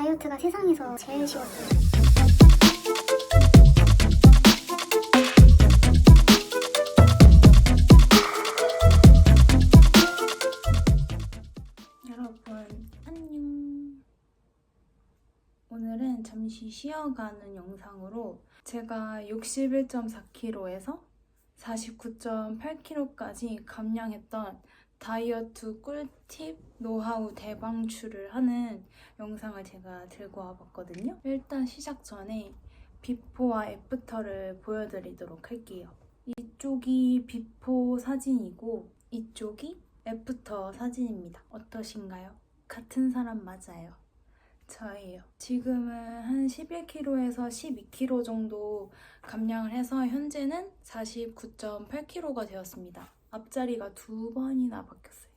다이어트가 세상에서 제일 쉬웠어요. 여러분 안녕. 오늘은 잠시 쉬어가는 영상으로 제가 61.4kg에서 49.8kg까지 감량했던 다이어트 꿀팁 노하우 대방출을 하는 영상을 제가 들고 와봤거든요. 일단 시작 전에 비포와 애프터를 보여드리도록 할게요. 이쪽이 비포 사진이고 이쪽이 애프터 사진입니다. 어떠신가요? 같은 사람 맞아요. 저예요. 지금은 한 11kg에서 12kg 정도 감량을 해서 현재는 49.8kg가 되었습니다. 앞자리가 2번이나 바뀌었어요.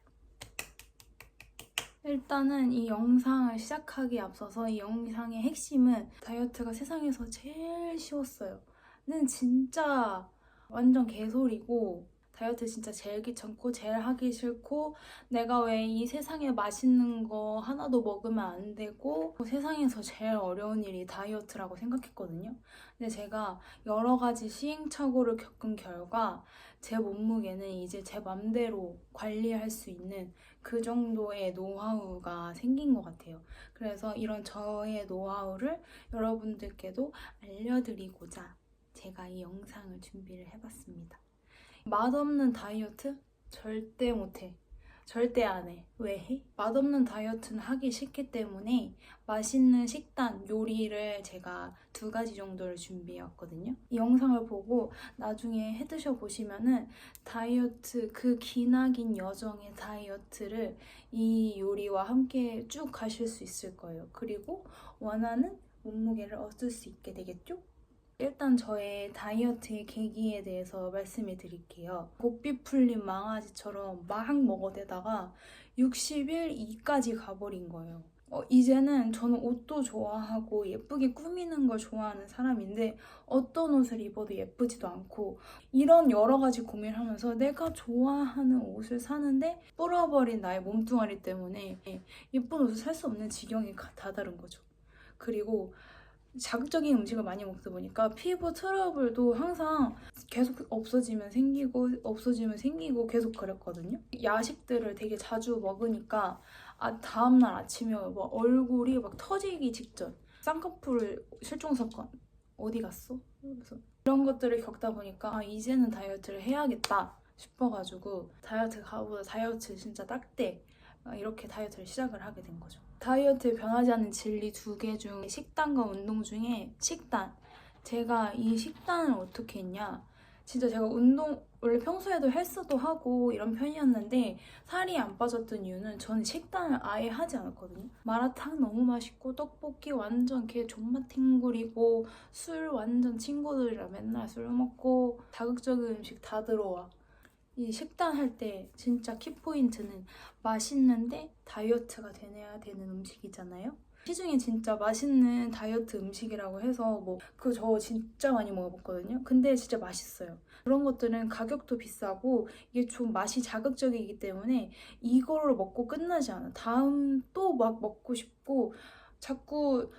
일단은 이 영상을 시작하기에 앞서서 이 영상의 핵심은 다이어트가 세상에서 제일 쉬웠어요. 는 진짜 완전 개소리고 다이어트 진짜 제일 귀찮고 제일 하기 싫고 내가 왜 이 세상에 맛있는 거 하나도 먹으면 안 되고 세상에서 제일 어려운 일이 다이어트라고 생각했거든요. 근데 제가 여러 가지 시행착오를 겪은 결과 제 몸무게는 이제 제 맘대로 관리할 수 있는 그 정도의 노하우가 생긴 것 같아요. 그래서 이런 저의 노하우를 여러분들께도 알려드리고자 제가 이 영상을 준비를 해봤습니다. 맛없는 다이어트? 절대 못해. 절대 안 해. 왜 해? 맛없는 다이어트는 하기 싫기 때문에 맛있는 식단, 요리를 제가 2가지 정도를 준비해왔거든요. 이 영상을 보고 나중에 해드셔 보시면은 다이어트, 그 기나긴 여정의 다이어트를 이 요리와 함께 쭉 가실 수 있을 거예요. 그리고 원하는 몸무게를 얻을 수 있게 되겠죠? 일단 저의 다이어트의 계기에 대해서 말씀을 드릴게요. 고삐 풀린 망아지처럼 막 먹어대다가 60일 2까지 가버린 거예요. 이제는 저는 옷도 좋아하고 예쁘게 꾸미는 걸 좋아하는 사람인데 어떤 옷을 입어도 예쁘지도 않고 이런 여러 가지 고민을 하면서 내가 좋아하는 옷을 사는데 불어버린 나의 몸뚱아리 때문에 예쁜 옷을 살 수 없는 지경에 다다른 거죠. 그리고 자극적인 음식을 많이 먹다 보니까 피부 트러블도 항상 계속 없어지면 생기고 계속 그랬거든요. 야식들을 되게 자주 먹으니까 다음날 아침에 막 얼굴이 막 터지기 직전. 쌍꺼풀 실종 사건 어디 갔어? 그래서 이런 것들을 겪다 보니까 이제는 다이어트를 해야겠다 싶어가지고 다이어트 진짜 딱대 이렇게 다이어트를 시작을 하게 된 거죠. 다이어트에 변하지 않는 진리 2개 중 식단과 운동 중에 식단. 제가 이 식단을 어떻게 했냐. 진짜 제가 원래 평소에도 헬스도 하고 이런 편이었는데 살이 안 빠졌던 이유는 저는 식단을 아예 하지 않았거든요. 마라탕 너무 맛있고 떡볶이 완전 개 존맛 탱글이고 술 완전 친구들이랑 맨날 술 먹고 자극적인 음식 다 들어와. 이 식단 할 때 진짜 키포인트는 맛있는데 다이어트가 돼야 되는 음식이잖아요. 시중에 진짜 맛있는 다이어트 음식이라고 해서 저 진짜 많이 먹어봤거든요. 근데 진짜 맛있어요. 그런 것들은 가격도 비싸고 이게 좀 맛이 자극적이기 때문에 이거를 먹고 끝나지 않아. 다음 또 막 먹고 싶고 자꾸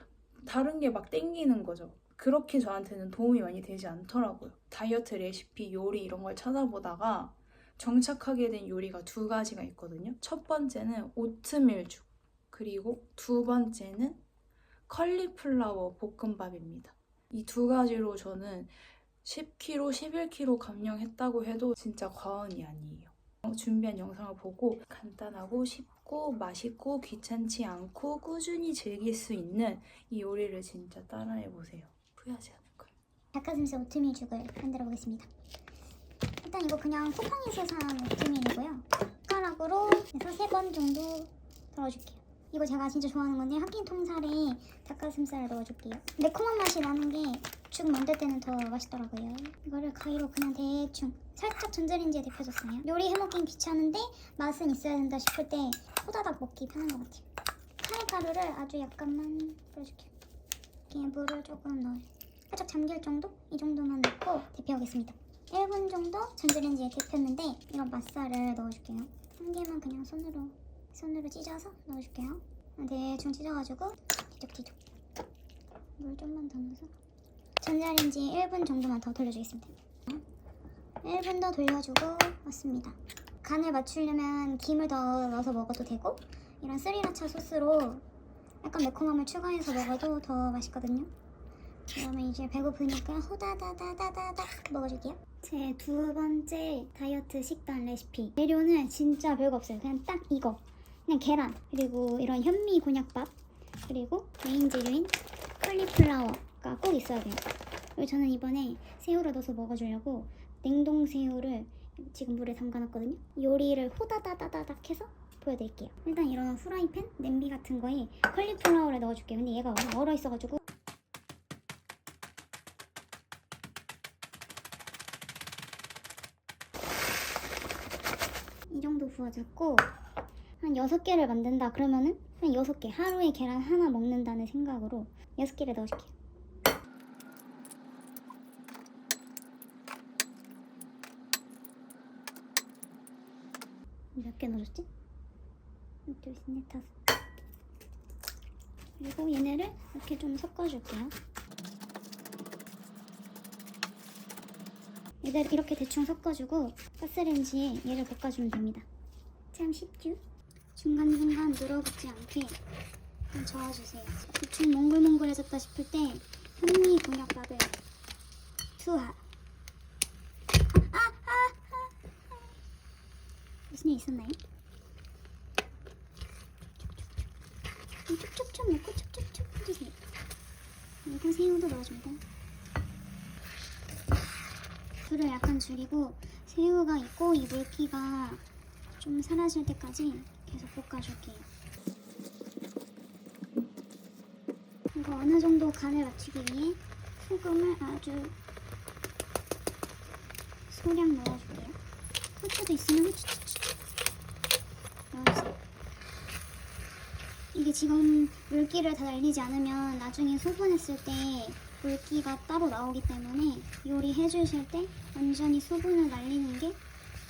다른 게 막 땡기는 거죠. 그렇게 저한테는 도움이 많이 되지 않더라고요. 다이어트 레시피, 요리 이런 걸 찾아보다가 정착하게 된 요리가 2가지가 있거든요. 첫 번째는 오트밀죽, 그리고 2번째는 컬리플라워 볶음밥입니다. 이 2가지로 저는 10kg, 11kg 감량했다고 해도 진짜 과언이 아니에요. 준비한 영상을 보고 간단하고 쉽고 맛있고 귀찮지 않고 꾸준히 즐길 수 있는 이 요리를 진짜 따라해보세요. 후회하지 않을 거예요. 닭가슴살 오트밀죽을 만들어 보겠습니다. 일단 이거 그냥 쿠팡에서 산 오트밀이고요. 숟가락으로 해서 3번 정도 넣어줄게요. 이거 제가 진짜 좋아하는 건데 한 끼 통살에 닭가슴살을 넣어줄게요. 매콤한 맛이 나는 게 죽 만들 때는 더 맛있더라고요. 이거를 가위로 그냥 대충 살짝 전자레인지에 데펴줬어요. 요리 해먹긴 귀찮은데 맛은 있어야 된다 싶을 때 호다닥 먹기 편한 것 같아요. 카레가루를 아주 약간만 뿌려줄게요. 이렇게 물을 조금 넣어요. 살짝 잠길 정도? 이 정도만 넣고 데펴오겠습니다. 1분 정도 전자레인지에 데폈는데 이런 맛살을 넣어줄게요. 한 개만 그냥 손으로 찢어서 넣어줄게요. 대충 찢어가지고 뒤적뒤적. 물 좀만 더 넣어서 전자레인지 1분 정도만 더 돌려주겠습니다. 1분 더 돌려주고 왔습니다. 간을 맞추려면 김을 더 넣어서 먹어도 되고 이런 스리라차 소스로 약간 매콤함을 추가해서 먹어도 더 맛있거든요. 그러면 이제 배고프니까 호다다다다다다 먹어줄게요. 제 두 번째 다이어트 식단 레시피. 재료는 진짜 별거 없어요. 그냥 딱 이거. 그냥 계란, 그리고 이런 현미 곤약밥, 그리고 메인 재료인 컬리플라워가 꼭 있어야 돼요. 그리고 저는 이번에 새우를 넣어서 먹어주려고 냉동 새우를 지금 물에 담가놨거든요. 요리를 호다다다다닥 해서 보여드릴게요. 일단 이런 후라이팬, 냄비 같은 거에 컬리플라워를 넣어줄게요. 근데 얘가 워낙 얼어 있어가지고 이 정도 부어줬고 한 6개를 만든다 그러면은 한 6개, 하루에 계란 하나 먹는다는 생각으로 6개를 넣어줄게요. 몇 개 넣어줬지? 1, 2, 3, 4, 5. 그리고 얘네를 이렇게 좀 섞어줄게요. 얘들 이렇게 대충 섞어주고 가스레인지에 얘를 볶아주면 됩니다. 참 쉽죠? 중간중간 늘어붙지 않게 좀 저어주세요. 대충 몽글몽글해졌다 싶을 때 현미 곤약밥을 투하. 무슨 일 있었나요? 촉촉촉 넣고 촉촉촉 해주세요. 그리고 새우도 넣어줍니다. 불을 약간 줄이고 새우가 있고 이 물기가 좀 사라질 때까지 계속 볶아줄게요. 이거 어느 정도 간을 맞추기 위해 소금을 아주 소량 넣어줄게요. 후추도 있으면 후추 넣어주세요. 이게 지금 물기를 다 날리지 않으면 나중에 소분했을 때 물기가 따로 나오기 때문에 요리해 주실 때 완전히 소분을 날리는 게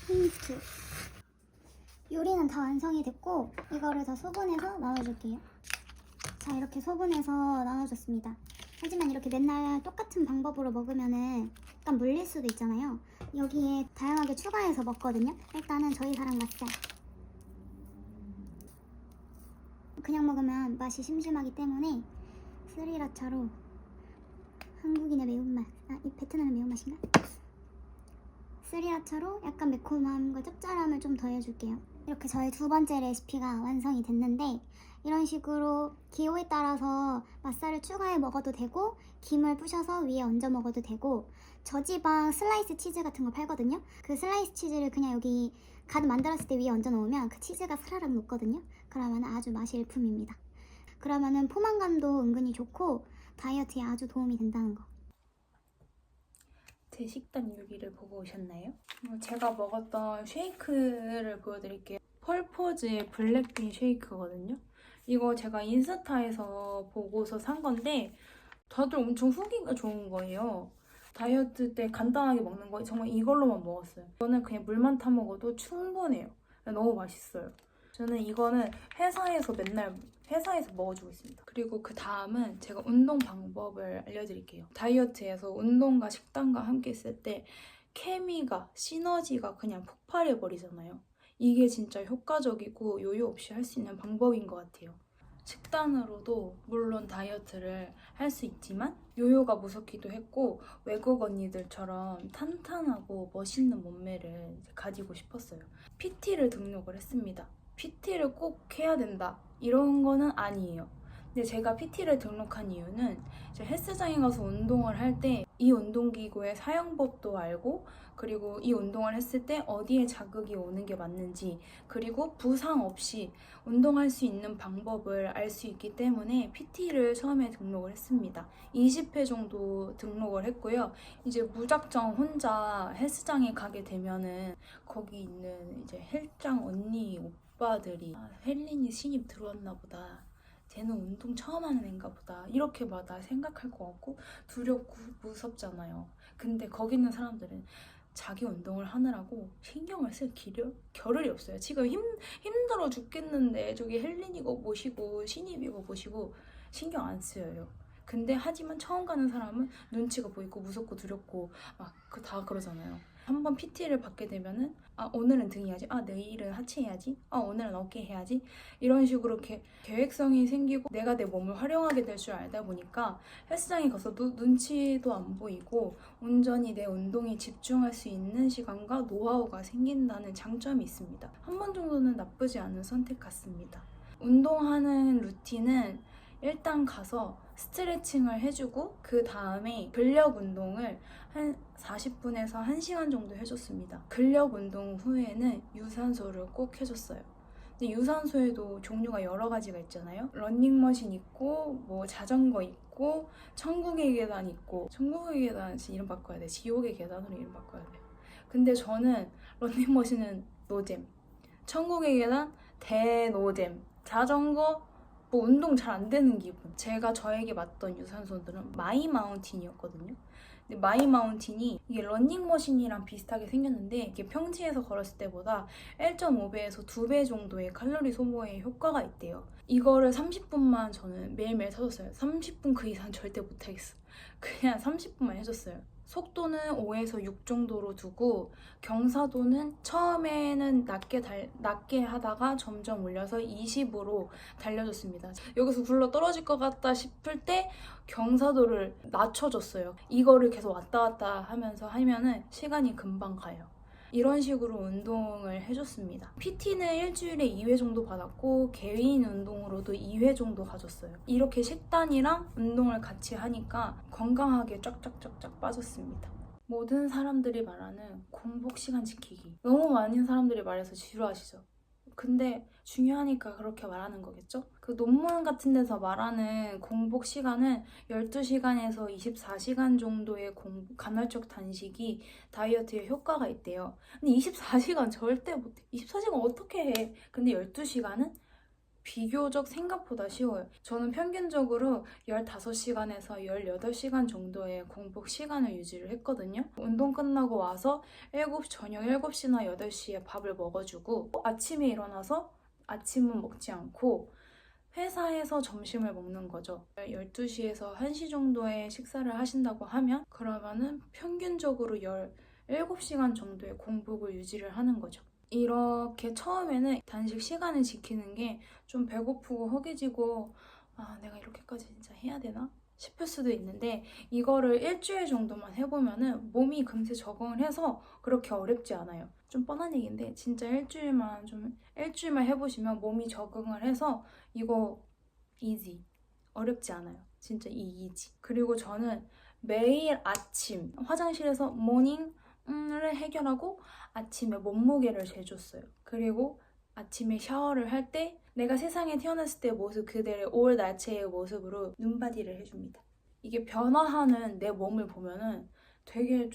포인트. 요리는 다 완성이 됐고 이거를 다 소분해서 나눠줄게요. 자, 이렇게 소분해서 나눠줬습니다. 하지만 이렇게 맨날 똑같은 방법으로 먹으면은 약간 물릴 수도 있잖아요. 여기에 다양하게 추가해서 먹거든요. 일단은 저희 사랑 맛살. 그냥 먹으면 맛이 심심하기 때문에 스리라차로 한국인의 매운맛, 이 베트남의 매운맛인가? 스리라차로 약간 매콤함과 짭짤함을 좀 더해줄게요. 이렇게 저의 두 번째 레시피가 완성이 됐는데 이런 식으로 기호에 따라서 맛살을 추가해 먹어도 되고 김을 부셔서 위에 얹어 먹어도 되고 저지방 슬라이스 치즈 같은 거 팔거든요. 그 슬라이스 치즈를 그냥 여기 가득 만들었을 때 위에 얹어 놓으면 그 치즈가 사라락 녹거든요. 그러면 아주 맛이 일품입니다. 그러면은 포만감도 은근히 좋고 다이어트에 아주 도움이 된다는 거. 제 식단 요리를 보고 오셨나요? 제가 먹었던 쉐이크를 보여드릴게요. 펄포즈의 블랙빈 쉐이크거든요. 이거 제가 인스타에서 보고서 산 건데 다들 엄청 후기가 좋은 거예요. 다이어트 때 간단하게 먹는 거 정말 이걸로만 먹었어요. 이거는 그냥 물만 타 먹어도 충분해요. 너무 맛있어요. 저는 이거는 회사에서 먹어주고 있습니다. 그리고 그 다음은 제가 운동 방법을 알려드릴게요. 다이어트에서 운동과 식단과 함께 했을 때 케미가, 시너지가 그냥 폭발해버리잖아요. 이게 진짜 효과적이고 요요 없이 할 수 있는 방법인 것 같아요. 식단으로도 물론 다이어트를 할 수 있지만 요요가 무섭기도 했고 외국 언니들처럼 탄탄하고 멋있는 몸매를 가지고 싶었어요. PT를 등록을 했습니다. PT를 꼭 해야 된다 이런 거는 아니에요. 근데 제가 PT를 등록한 이유는 헬스장에 가서 운동을 할 때 이 운동기구의 사용법도 알고 그리고 이 운동을 했을 때 어디에 자극이 오는 게 맞는지 그리고 부상 없이 운동할 수 있는 방법을 알 수 있기 때문에 PT를 처음에 등록을 했습니다. 20회 정도 등록을 했고요. 이제 무작정 혼자 헬스장에 가게 되면은 거기 있는 이제 헬장 언니 오빠들이 헬린이 신입 들어왔나 보다. 쟤는 운동 처음 하는 애인가 보다. 이렇게마다 생각할 것 같고 두렵고 무섭잖아요. 근데 거기 있는 사람들은 자기 운동을 하느라고 신경을 쓸 겨를이 없어요. 지금 힘들어 죽겠는데 저기 헬린이고 뭐시고 신입이고 뭐시고 신경 안 쓰여요. 근데 하지만 처음 가는 사람은 눈치가 보이고 무섭고 두렵고 막 다 그러잖아요. 한번 PT를 받게 되면은 오늘은 등 해야지, 내일은 하체 해야지, 오늘은 어깨 해야지, 이런 식으로 계획성이 생기고 내가 내 몸을 활용하게 될 줄 알다 보니까 헬스장에 가서도 눈치도 안 보이고 온전히 내 운동에 집중할 수 있는 시간과 노하우가 생긴다는 장점이 있습니다. 한 번 정도는 나쁘지 않은 선택 같습니다. 운동하는 루틴은 일단 가서 스트레칭을 해주고 그 다음에 근력 운동을 한 40분에서 1시간 정도 해줬습니다. 근력 운동 후에는 유산소를 꼭 해줬어요. 근데 유산소에도 종류가 여러 가지가 있잖아요. 러닝머신 있고 뭐 자전거 있고 천국의 계단 있고, 천국의 계단 이름 바꿔야 돼. 지옥의 계단으로 이름 바꿔야 돼요. 근데 저는 러닝머신은 노잼, 천국의 계단 대노잼, 자전거 뭐 운동 잘 안 되는 기분. 제가 저에게 맞던 유산소들은 마이마운틴이었거든요. 근데 마이마운틴이 이게 러닝머신이랑 비슷하게 생겼는데 이게 평지에서 걸었을 때보다 1.5배에서 2배 정도의 칼로리 소모에 효과가 있대요. 이거를 30분만 저는 매일매일 타줬어요. 30분 그 이상 절대 못하겠어. 그냥 30분만 해줬어요. 속도는 5에서 6 정도로 두고 경사도는 처음에는 낮게 하다가 점점 올려서 20으로 달려줬습니다. 여기서 굴러 떨어질 것 같다 싶을 때 경사도를 낮춰줬어요. 이거를 계속 왔다 갔다 하면서 하면은 시간이 금방 가요. 이런 식으로 운동을 해줬습니다. PT는 일주일에 2회 정도 받았고 개인 운동으로도 2회 정도 가줬어요. 이렇게 식단이랑 운동을 같이 하니까 건강하게 쫙쫙쫙쫙 빠졌습니다. 모든 사람들이 말하는 공복 시간 지키기. 너무 많은 사람들이 말해서 지루하시죠? 근데 중요하니까 그렇게 말하는 거겠죠? 그 논문 같은 데서 말하는 공복 시간은 12시간에서 24시간 정도의 간헐적 단식이 다이어트에 효과가 있대요. 근데 24시간 절대 못해. 24시간 어떻게 해? 근데 12시간은 비교적 생각보다 쉬워요. 저는 평균적으로 15시간에서 18시간 정도의 공복 시간을 유지를 했거든요. 운동 끝나고 와서 저녁 7시나 8시에 밥을 먹어주고 아침에 일어나서 아침은 먹지 않고 회사에서 점심을 먹는 거죠. 12시에서 1시 정도의 식사를 하신다고 하면 그러면은 평균적으로 17시간 정도의 공복을 유지를 하는 거죠. 이렇게 처음에는 단식 시간을 지키는 게 좀 배고프고 허기지고 내가 이렇게까지 진짜 해야 되나? 싶을 수도 있는데 이거를 일주일 정도만 해보면은 몸이 금세 적응을 해서 그렇게 어렵지 않아요. 좀 뻔한 얘기인데 진짜 일주일만 해보시면 몸이 적응을 해서 이거 이지, 어렵지 않아요. 진짜 이지. 그리고 저는 매일 아침 화장실에서 모닝을 해결하고 아침에 몸무게를 재줬어요. 그리고 아침에 샤워를 할 때 내가 세상에 태어났을 때의 모습 그대로 올 나체의 모습으로 눈바디를 해줍니다. 이게 변화하는 내 몸을 보면은 되게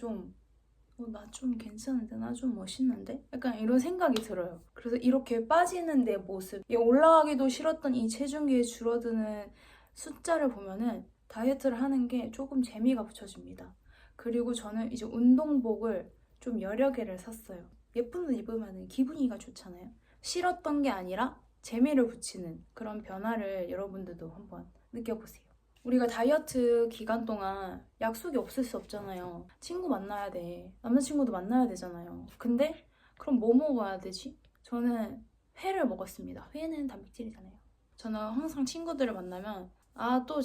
나 좀 괜찮은데? 나 좀 멋있는데? 약간 이런 생각이 들어요. 그래서 이렇게 빠지는 내 모습, 올라가기도 싫었던 이 체중계에 줄어드는 숫자를 보면은 다이어트를 하는 게 조금 재미가 붙여집니다. 그리고 저는 이제 운동복을 좀 여러 개를 샀어요. 예쁜 옷 입으면 기분이가 좋잖아요. 싫었던 게 아니라 재미를 붙이는 그런 변화를 여러분들도 한번 느껴보세요. 우리가 다이어트 기간 동안 약속이 없을 수 없잖아요. 친구 만나야 돼. 남자친구도 만나야 되잖아요. 근데 그럼 뭐 먹어야 되지? 저는 회를 먹었습니다. 회는 단백질이잖아요. 저는 항상 친구들을 만나면 또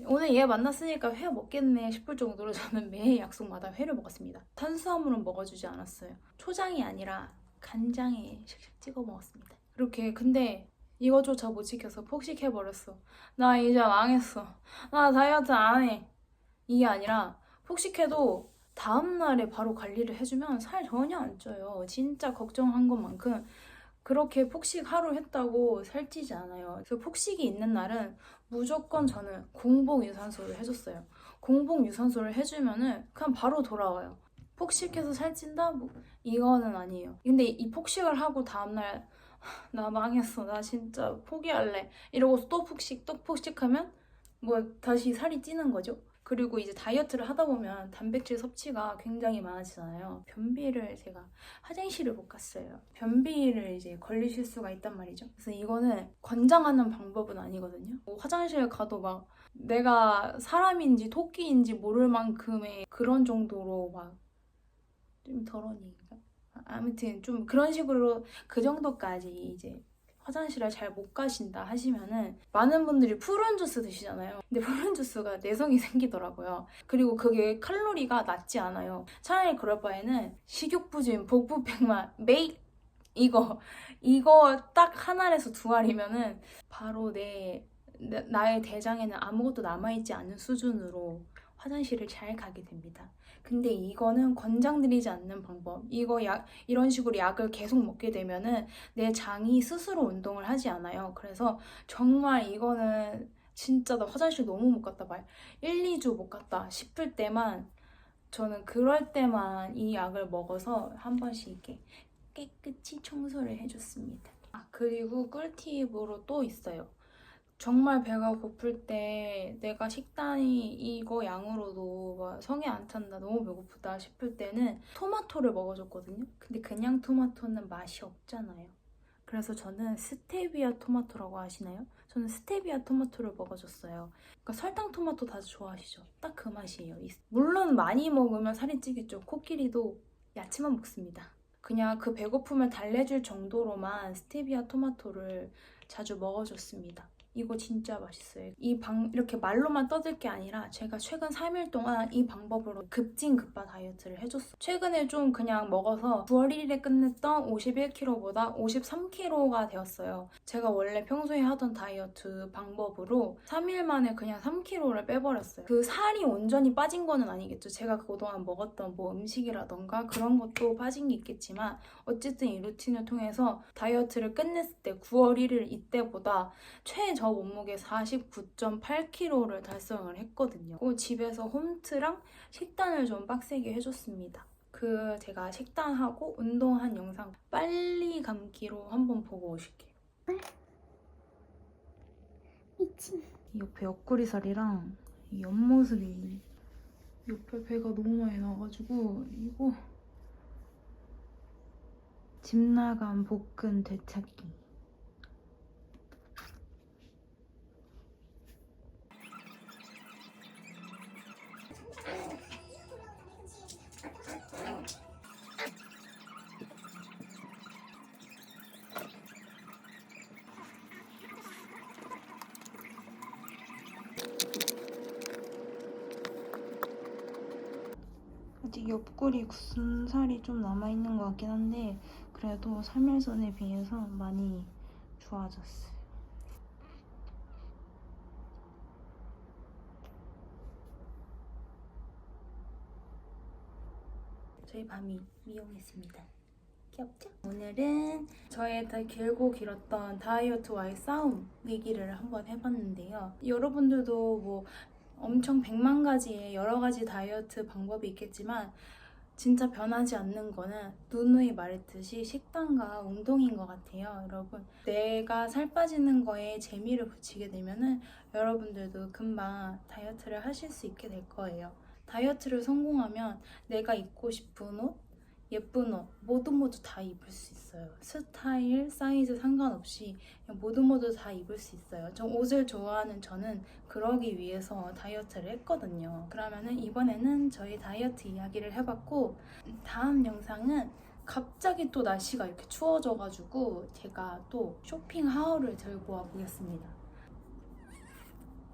오늘 얘 만났으니까 회 먹겠네 싶을 정도로 저는 매 약속마다 회를 먹었습니다. 탄수화물은 먹어주지 않았어요. 초장이 아니라 간장에 샥샥 찍어 먹었습니다. 이렇게 근데 이거조차 못 지켜서 폭식해버렸어. 나 이제 망했어. 나 다이어트 안 해. 이게 아니라 폭식해도 다음날에 바로 관리를 해주면 살 전혀 안 쪄요. 진짜 걱정한 것만큼 그렇게 폭식 하루 했다고 살찌지 않아요. 그래서 폭식이 있는 날은 무조건 저는 공복 유산소를 해줬어요. 공복 유산소를 해주면은 그냥 바로 돌아와요. 폭식해서 살찐다? 이거는 아니에요. 근데 이 폭식을 하고 다음날 나 망했어. 나 진짜 포기할래. 이러고 또 폭식하면 다시 살이 찌는 거죠. 그리고 이제 다이어트를 하다 보면 단백질 섭취가 굉장히 많아지잖아요. 변비를 제가 화장실을 못 갔어요. 변비를 이제 걸리실 수가 있단 말이죠. 그래서 이거는 권장하는 방법은 아니거든요. 뭐 화장실 가도 막 내가 사람인지 토끼인지 모를 만큼의 그런 정도로 막 좀 더러운 얘기인가? 아무튼 좀 그런 식으로 그 정도까지 이제 화장실을 잘 못 가신다 하시면은 많은 분들이 푸른 주스 드시잖아요. 근데 푸른 주스가 내성이 생기더라고요. 그리고 그게 칼로리가 낮지 않아요. 차라리 그럴 바에는 식욕부진, 복부백만, 메이 이거 딱 한 알에서 두 알이면은 바로 나의 대장에는 아무것도 남아있지 않은 수준으로 화장실을 잘 가게 됩니다. 근데 이거는 권장드리지 않는 방법. 이런 식으로 약을 계속 먹게 되면은 내 장이 스스로 운동을 하지 않아요. 그래서 정말 이거는 진짜 나 화장실 너무 못 갔다 말 1, 2주 못 갔다 싶을 때만 저는 그럴 때만 이 약을 먹어서 한 번씩 이렇게 깨끗이 청소를 해줬습니다. 그리고 꿀팁으로 또 있어요. 정말 배가 고플 때 내가 식단이 이거 양으로도 막 성에 안 찬다, 너무 배고프다 싶을 때는 토마토를 먹어줬거든요. 근데 그냥 토마토는 맛이 없잖아요. 그래서 저는 스테비아 토마토라고 아시나요? 저는 스테비아 토마토를 먹어줬어요. 그러니까 설탕 토마토 다들 좋아하시죠? 딱 그 맛이에요. 물론 많이 먹으면 살이 찌겠죠. 코끼리도 야채만 먹습니다. 그냥 그 배고픔을 달래줄 정도로만 스테비아 토마토를 자주 먹어줬습니다. 이거 진짜 맛있어요. 이렇게 말로만 떠들 게 아니라 제가 최근 3일 동안 이 방법으로 급진급파 다이어트를 해줬어요. 최근에 좀 그냥 먹어서 9월 1일에 끝냈던 51kg보다 53kg가 되었어요. 제가 원래 평소에 하던 다이어트 방법으로 3일 만에 그냥 3kg를 빼버렸어요. 그 살이 온전히 빠진 거는 아니겠죠. 제가 그동안 먹었던 뭐 음식이라던가 그런 것도 빠진 게 있겠지만 어쨌든 이 루틴을 통해서 다이어트를 끝냈을 때 9월 1일 이때보다 최저 몸무게 49.8kg를 달성을 했거든요. 집에서 홈트랑 식단을 좀 빡세게 해줬습니다. 제가 식단하고 운동한 영상 빨리 감기로 한번 보고 오실게요. 미친. 이 옆에 옆구리살이랑 이 옆모습이 옆에 배가 너무 많이 나가지고 이거 집 나간 복근 되찾기. 아직 옆구리 굳은살이 좀 남아있는 것 같긴 한데 그래도 3일 전에 비해서 많이 좋아졌어요. 저희 밤이 미용했습니다. 귀엽죠? 오늘은 저의 길고 길었던 다이어트와의 싸움 얘기를 한번 해봤는데요. 여러분들도 뭐 엄청 100만 가지의 여러 가지 다이어트 방법이 있겠지만 진짜 변하지 않는 거는 누누이 말했듯이 식단과 운동인 것 같아요. 여러분, 내가 살 빠지는 거에 재미를 붙이게 되면은 여러분들도 금방 다이어트를 하실 수 있게 될 거예요. 다이어트를 성공하면 내가 입고 싶은 옷, 예쁜 옷 모두 다 입을 수 있어요. 스타일, 사이즈 상관없이 모두 다 입을 수 있어요. 옷을 좋아하는 저는 그러기 위해서 다이어트를 했거든요. 그러면은 이번에는 저희 다이어트 이야기를 해봤고 다음 영상은 갑자기 또 날씨가 이렇게 추워져가지고 제가 또 쇼핑 하울을 들고 와보겠습니다.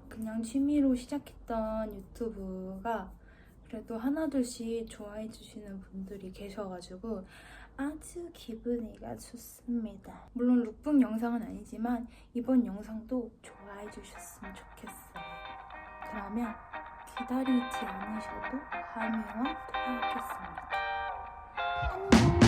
그냥 취미로 시작했던 유튜브가 그래도 하나둘씩 좋아해 주시는 분들이 계셔가지고 아주 기분이가 좋습니다. 물론 룩북 영상은 아니지만 이번 영상도 좋아해 주셨으면 좋겠어요. 그러면 기다리지 않으셔도 하미와 토하겠습니다. 안녕.